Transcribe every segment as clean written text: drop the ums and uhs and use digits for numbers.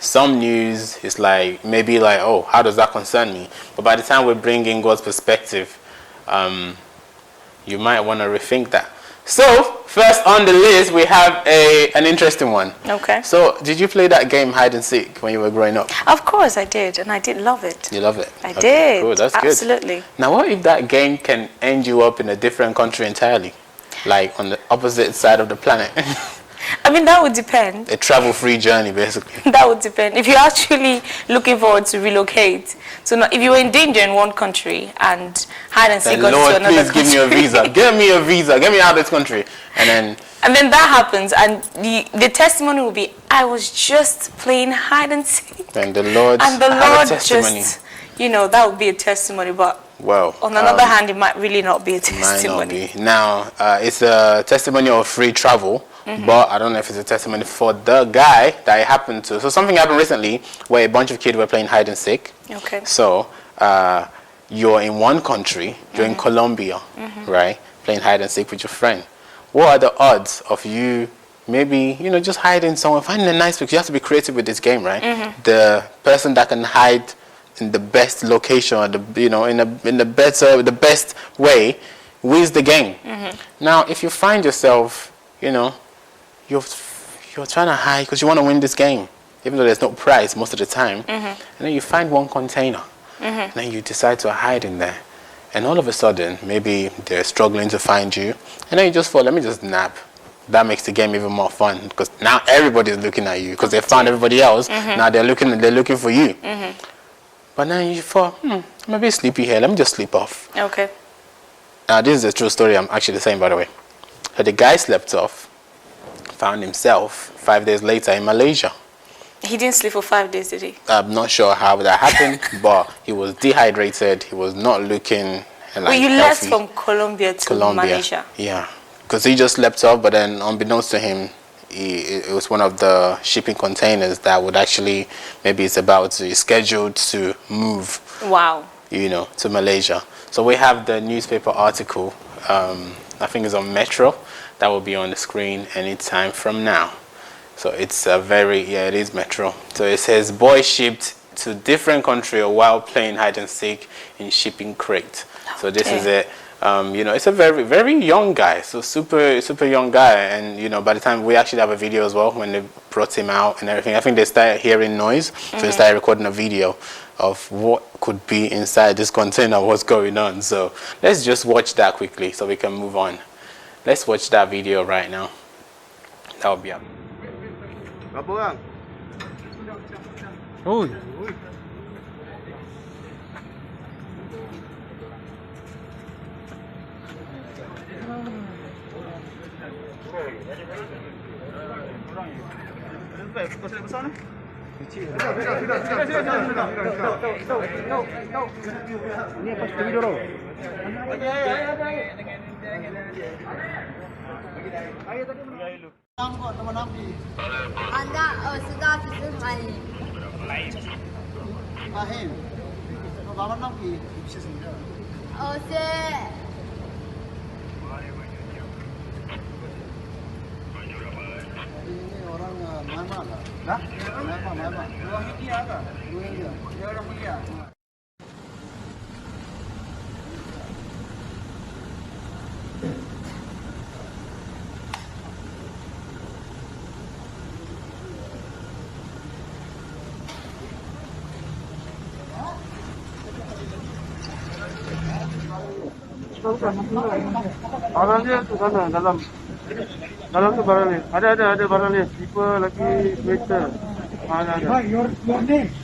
Some news is like maybe like, oh, how does that concern me? But by the time we bring in God's perspective, you might want to rethink that. So first on the list we have an interesting one. Okay. So did you play that game hide and seek when you were growing up? Of course I did, and I did love it. You love it? I did. Cool, that's good. Absolutely. Now what if that game can end you up in a different country entirely? Like on the opposite side of the planet? I mean, that would depend. A travel-free journey, basically. That would depend. If you're actually looking forward to relocate, so not, if you were in danger in one country and hide and seek got Lord, to another please country. give me a visa. Get me a visa. Get me out of this country. And then that happens, and the testimony will be, I was just playing hide and seek. And the Lord just, you know, that would be a testimony. But well, on another hand, it might really not be a testimony. Now, it's a testimony of free travel. But I don't know if it's a testimony for the guy that it happened to. So something happened recently where a bunch of kids were playing hide and seek. Okay. So you're in one country, you're in Colombia, right? Playing hide and seek with your friend. What are the odds of you maybe, you know, just hiding somewhere, finding a nice place? You have to be creative with this game, right? The person that can hide in the best location, or the, you know, in the best way, wins the game. Now, if you find yourself, you know, you're trying to hide because you want to win this game, even though there's no prize most of the time. And then you find one container, and then you decide to hide in there. And all of a sudden, maybe they're struggling to find you, and then you just thought, let me just nap. That makes the game even more fun because now everybody's looking at you because they found everybody else. Now they're looking for you. But now you thought, I'm a bit sleepy here. Let me just sleep off. Okay. Now this is a true story I'm actually saying, by the way. So the guy slept off, found himself 5 days later in Malaysia. He didn't sleep for 5 days, did he? I'm not sure how that happened, but he was dehydrated. He was not looking like Well, you left healthy. from Colombia to Malaysia. Yeah, because he just slept off, but then unbeknownst to him, it was one of the shipping containers that would actually, maybe it's scheduled to move. Wow. You know, to Malaysia. So we have the newspaper article, I think it's on Metro, that will be on the screen anytime from now. So it's it is Metro. So it says, boy shipped to different country while playing hide and seek in shipping crate. So this is it. You know, it's a very, very young guy. So super young guy. And, you know, by the time we actually have a video as well, when they brought him out and everything, I think they started hearing noise. So they started recording a video of what could be inside this container, what's going on. So let's just watch that quickly so we can move on. Let's watch that video right now. That will be up. Oh. Ini apa video dulu? Anda sudah visit Mali. Fahim. Bapak nama ki? Saya Ini orang Myanmar lah. Hah? Myanmar. Orang India kan? Dia orang India. Barang dia tu sana dalam tu barang ni. Ada barang ni. Slipper lagi sweater. Ada. Your name.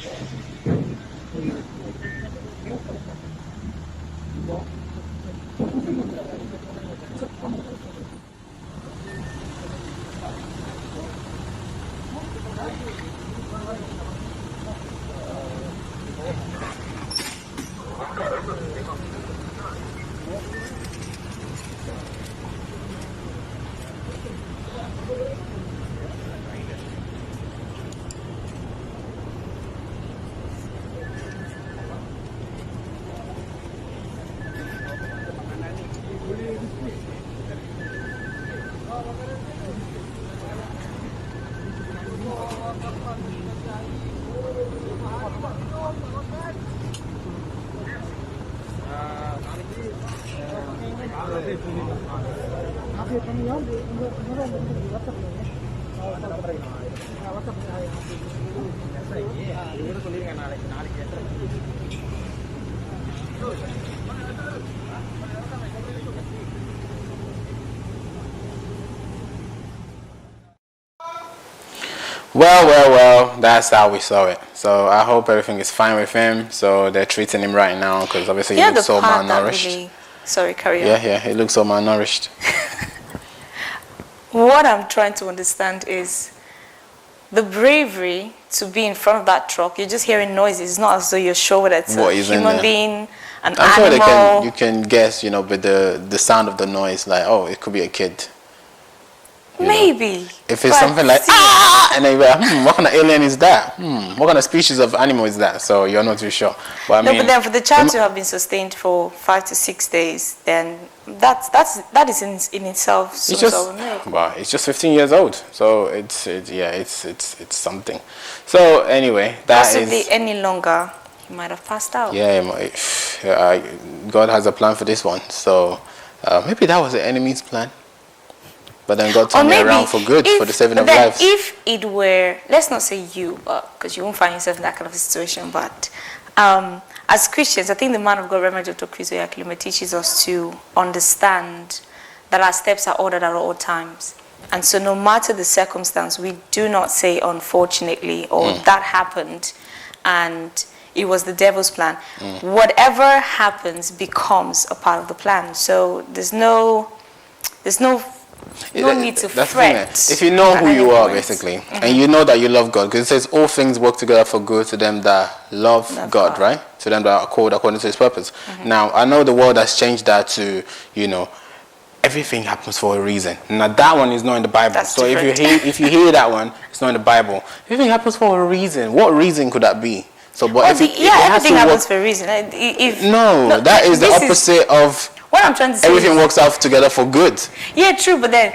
Well, that's how we saw it. So I hope everything is fine with him. So they're treating him right now because obviously he Yeah, looks the so part that malnourished. really... Sorry, carry on. Yeah, he looks so malnourished. What I'm trying to understand is the bravery to be in front of that truck. You're just hearing noises. It's not as though you're sure whether it's What a is in human there? being, an I'm sure animal. you can guess, with the sound of the noise, like, oh, it could be a kid. Maybe. If it's But something like, still, and then you're like, what kind of alien is that? What kind of species of animal is that? So you're not too sure. But I no, mean, but then for the child to have been sustained for 5 to 6 days, then that is in itself some it's just, sort of miracle. well, it's just 15 years old. So it's something. So anyway, that Possibly is, any longer, he might have passed out. God has a plan for this one. So maybe that was the enemy's plan. But then God turned it around for good, for the saving of then lives. if it were, let's not say you, because you won't find yourself in that kind of a situation, but as Christians, I think the man of God, Reverend Dr. Chris Oyakhilome, teaches us to understand that our steps are ordered at all times. And so no matter the circumstance, we do not say unfortunately or that happened and it was the devil's plan. Whatever happens becomes a part of the plan. So there's no need to That's the thing, fret. if you know who at you any are, point. basically, and you know that you love God, because it says all things work together for good to them that love God, God. right? To them that are called according to His purpose. Now, I know the world has changed that to, everything happens for a reason. Now, that one is not in the Bible. That's so different. if you hear that one, it's not in the Bible. Everything happens for a reason. What reason could that be? So, but Well, if it has everything to happens work, for a reason. no, that is the this opposite of what I'm trying to say. everything is- works out together for good. Yeah, true. But then,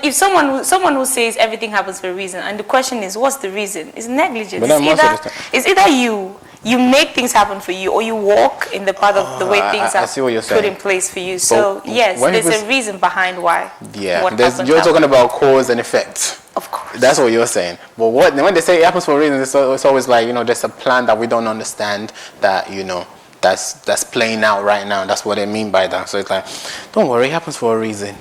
if someone who says everything happens for a reason, and the question is, what's the reason? It's negligence. But then most of the time- It's either you make things happen for you, or you walk in the path of the way things I are see what you're put saying. in place for you. So yes, when there's people a reason behind why. Yeah, what you're happened. talking about cause and effect. Of course. That's what you're saying. But when they say it happens for a reason, it's always like, there's a plan that we don't understand that, that's playing out right now. That's what they mean by that. So it's like, don't worry, it happens for a reason.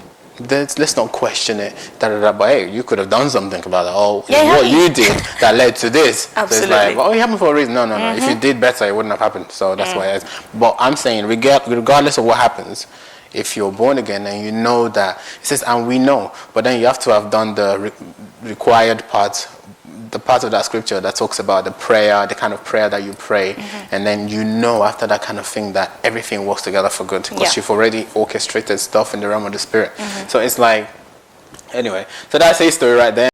Let's not question it. But hey, you could have done something about it. Oh, Yeah, what yeah. you did that led to this. Absolutely. So it's like, oh, it happened for a reason. No. If you did better, it wouldn't have happened. So that's why it is. But I'm saying, regardless of what happens, if you're born again and you know that, it says, and we know, but then you have to have done the required part, the part of that scripture that talks about the prayer, the kind of prayer that you pray, and then after that kind of thing that everything works together for good because Yeah. you've already orchestrated stuff in the realm of the spirit. So it's like, anyway, so that's a story right there.